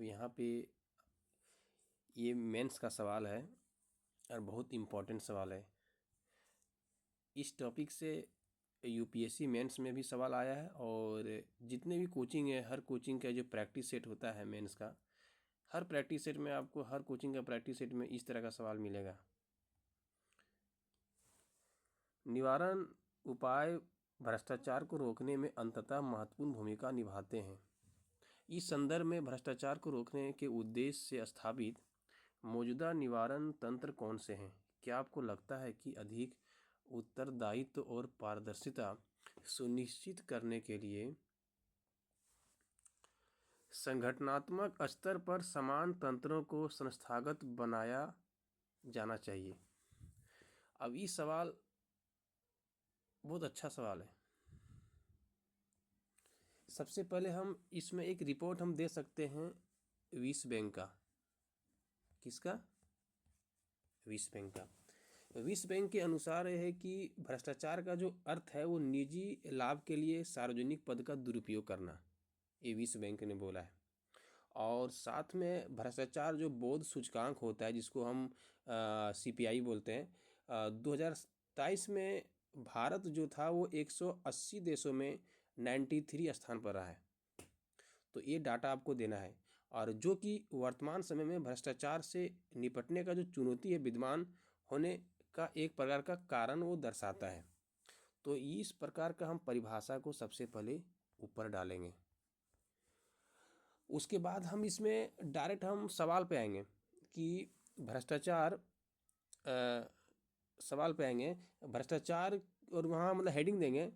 तो यहाँ पे ये मेंस का सवाल है और बहुत इम्पोर्टेंट सवाल है। इस टॉपिक से यूपीएससी मेंस में भी सवाल आया है और जितने भी कोचिंग है, हर कोचिंग का जो प्रैक्टिस सेट होता है मेंस का, हर प्रैक्टिस सेट में आपको, हर कोचिंग का प्रैक्टिस सेट में इस तरह का सवाल मिलेगा। निवारण उपाय भ्रष्टाचार को रोकने में अंततः महत्वपूर्ण भूमिका निभाते हैं। इस संदर्भ में भ्रष्टाचार को रोकने के उद्देश्य से स्थापित मौजूदा निवारण तंत्र कौन से हैं? क्या आपको लगता है कि अधिक उत्तरदायित्व और पारदर्शिता सुनिश्चित करने के लिए संगठनात्मक स्तर पर समान तंत्रों को संस्थागत बनाया जाना चाहिए? अब ये सवाल बहुत अच्छा सवाल है। सबसे पहले हम इसमें एक रिपोर्ट हम दे सकते हैं विश्व बैंक का। किसका? विश्व बैंक का। विश्व बैंक के अनुसार यह है कि भ्रष्टाचार का जो अर्थ है वो निजी लाभ के लिए सार्वजनिक पद का दुरुपयोग करना, ये विश्व बैंक ने बोला है। और साथ में भ्रष्टाचार जो बोध सूचकांक होता है, जिसको हम CPI बोलते हैं, 2023 में भारत जो था वो 180 देशों में 93 स्थान पर रहा है। तो ये डाटा आपको देना है। और जो कि वर्तमान समय में भ्रष्टाचार से निपटने का जो चुनौती है विद्यमान होने का एक प्रकार का कारण वो दर्शाता है। तो इस प्रकार का हम परिभाषा को सबसे पहले ऊपर डालेंगे। उसके बाद हम इसमें डायरेक्ट हम सवाल पे आएंगे कि भ्रष्टाचार, सवाल पे आएंगे भ्रष्टाचार, और वहाँ मतलब हेडिंग देंगे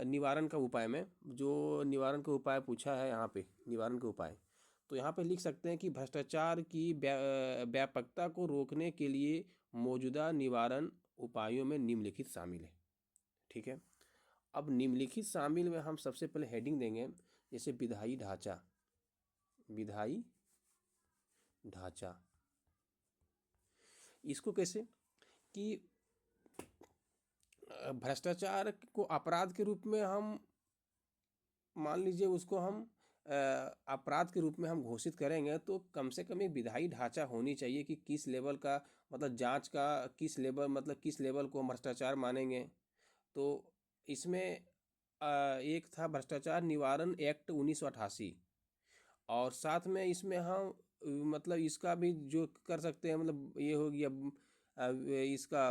निवारण का उपाय में। जो निवारण का उपाय पूछा है यहाँ पे, निवारण के उपाय, तो यहाँ पे लिख सकते हैं कि भ्रष्टाचार की व्यापकता को रोकने के लिए मौजूदा निवारण उपायों में निम्नलिखित शामिल है। ठीक है। अब निम्नलिखित शामिल में हम सबसे पहले हेडिंग देंगे, जैसे विधायी ढांचा। विधायी ढांचा, इसको कैसे कि भ्रष्टाचार को अपराध के रूप में हम मान लीजिए, उसको हम अपराध के रूप में हम घोषित करेंगे, तो कम से कम एक विधायी ढांचा होनी चाहिए कि किस लेवल का, मतलब जांच का किस लेवल, मतलब किस लेवल को हम भ्रष्टाचार मानेंगे। तो इसमें एक था भ्रष्टाचार निवारण एक्ट 1988, और साथ में इसमें हम मतलब इसका भी जो कर सकते हैं, मतलब ये हो गया इसका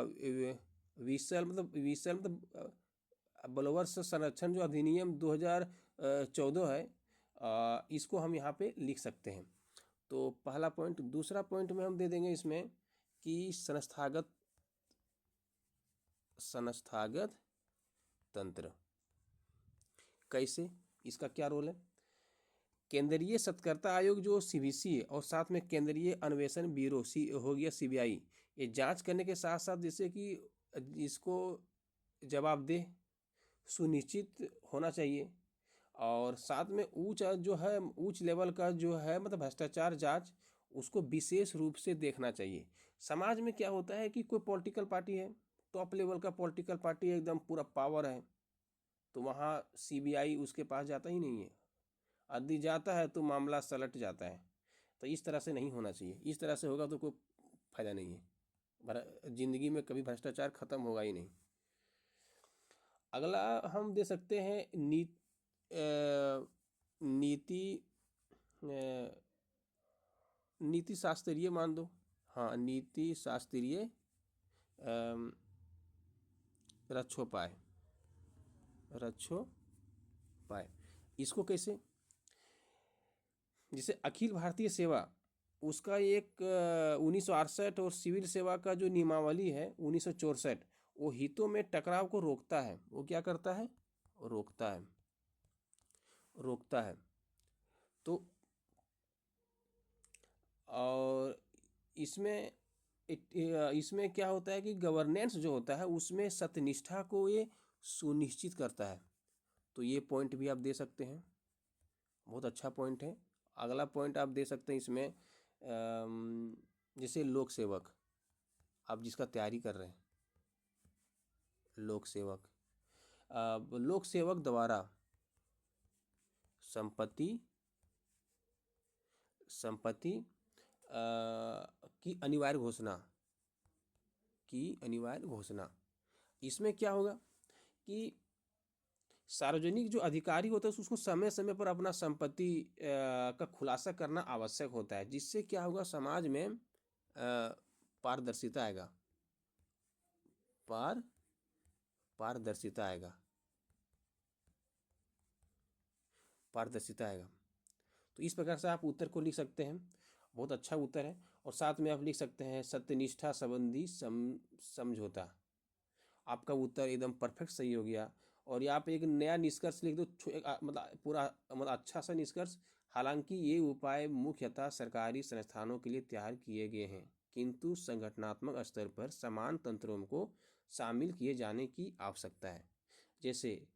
विशल, मतलब बलवर्ष संरक्षण जो अधिनियम 2014 है, इसको हम यहाँ पे लिख सकते हैं। तो पहला पॉइंट। दूसरा पॉइंट में हम दे देंगे इसमें कि संस्थागत तंत्र कैसे, इसका क्या रोल है। केंद्रीय सतर्कता आयोग जो CVC है, और साथ में केंद्रीय अन्वेषण ब्यूरो हो गया CBI, ये जांच करने के साथ साथ जैसे कि इसको जवाबदेह सुनिश्चित होना चाहिए। और साथ में उच्च लेवल का जो है मतलब भ्रष्टाचार जांच, उसको विशेष रूप से देखना चाहिए। समाज में क्या होता है कि कोई पॉलिटिकल पार्टी है, टॉप लेवल का पॉलिटिकल पार्टी है, एकदम पूरा पावर है, तो वहाँ CBI उसके पास जाता ही नहीं है। यदि जाता है तो मामला सलट जाता है। तो इस तरह से नहीं होना चाहिए। इस तरह से होगा तो कोई फायदा नहीं है, जिंदगी में कभी भ्रष्टाचार खत्म होगा ही नहीं। अगला हम दे सकते हैं नीति शास्त्रीय मान दो। हाँ, नीति शास्त्रीय रक्षोपाय। इसको कैसे, जैसे अखिल भारतीय सेवा, उसका एक 1968, और सिविल सेवा का जो नियमावली है 1964, वो हितों में टकराव को रोकता है। वो क्या करता है? रोकता है। तो और इसमें क्या होता है कि गवर्नेंस जो होता है उसमें सत्यनिष्ठा को ये सुनिश्चित करता है। तो ये पॉइंट भी आप दे सकते हैं, बहुत अच्छा पॉइंट है। अगला पॉइंट आप दे सकते हैं इसमें जैसे लोक सेवक, आप जिसका तैयारी कर रहे हैं, लोक सेवक द्वारा संपत्ति संपत्ति की अनिवार्य घोषणा। इसमें क्या होगा कि सार्वजनिक जो अधिकारी होता है उसको समय समय पर अपना संपत्ति का खुलासा करना आवश्यक होता है, जिससे क्या होगा, समाज में पारदर्शिता आएगा। पारदर्शिता आएगा। तो इस प्रकार से आप उत्तर को लिख सकते हैं। बहुत अच्छा उत्तर है। और साथ में आप लिख सकते हैं सत्यनिष्ठा संबंधी समझौता। आपका उत्तर एकदम परफेक्ट सही हो गया। और यहाँ पे एक नया निष्कर्ष लिख दो, मतलब पूरा, मतलब अच्छा सा निष्कर्ष। हालांकि ये उपाय मुख्यतः सरकारी संस्थानों के लिए तैयार किए गए हैं, किंतु संगठनात्मक स्तर पर समान तंत्रों को शामिल किए जाने की आवश्यकता है। जैसे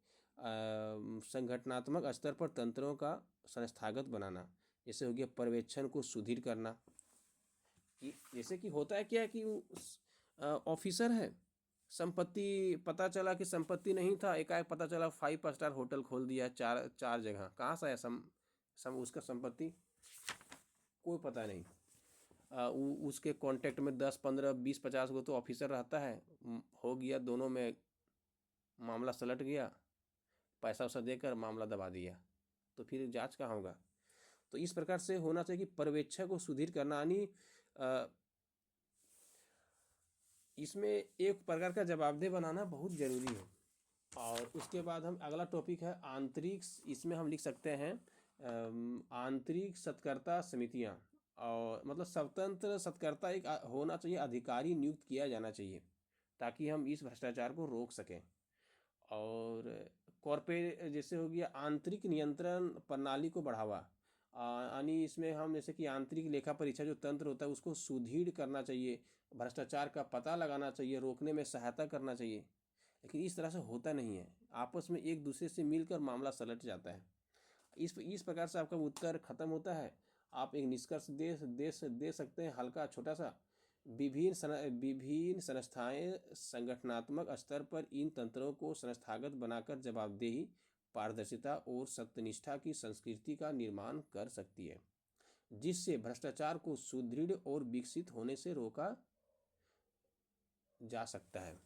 संगठनात्मक स्तर पर तंत्रों का संस्थागत बनाना, जैसे हो गया पर्यवेक्षण को सुदृढ़ करना। कि जैसे कि होता है क्या कि ऑफिसर है, संपत्ति पता चला कि संपत्ति नहीं था, एकाएक पता चला 5 स्टार होटल खोल दिया है चार जगह। कहाँ से आया उसका संपत्ति, कोई पता नहीं। उसके कांटेक्ट में 10 15 20 50 गो तो ऑफिसर रहता है। हो गया, दोनों में मामला सलट गया, पैसा वैसा देकर मामला दबा दिया, तो फिर जांच कहाँ होगा। तो इस प्रकार से होना चाहिए कि पर्यवेक्षण को सुदृढ़ करना, यानी इसमें एक प्रकार का जवाबदेह बनाना बहुत जरूरी है। और उसके बाद हम अगला टॉपिक है आंतरिक, इसमें हम लिख सकते हैं आंतरिक सत्कर्ता समितियां। और मतलब स्वतंत्र सत्कर्ता एक होना चाहिए, अधिकारी नियुक्त किया जाना चाहिए, ताकि हम इस भ्रष्टाचार को रोक सकें। और कॉर्पोरेट जैसे हो गया आंतरिक नियंत्रण प्रणाली को बढ़ावा, यानी इसमें हम जैसे कि आंतरिक लेखा परीक्षा जो तंत्र होता है उसको सुदृढ़ करना चाहिए, भ्रष्टाचार का पता लगाना चाहिए, रोकने में सहायता करना चाहिए। लेकिन इस तरह से होता नहीं है, आपस में एक दूसरे से मिलकर मामला सलट जाता है। इस प्रकार से आपका उत्तर खत्म होता है। आप एक निष्कर्ष दे सकते हैं हल्का छोटा सा। विभिन्न संस्थाएं संगठनात्मक स्तर पर इन तंत्रों को संस्थागत बनाकर जवाबदेही, पारदर्शिता और सत्यनिष्ठा की संस्कृति का निर्माण कर सकती है, जिससे भ्रष्टाचार को सुदृढ़ और विकसित होने से रोका जा सकता है।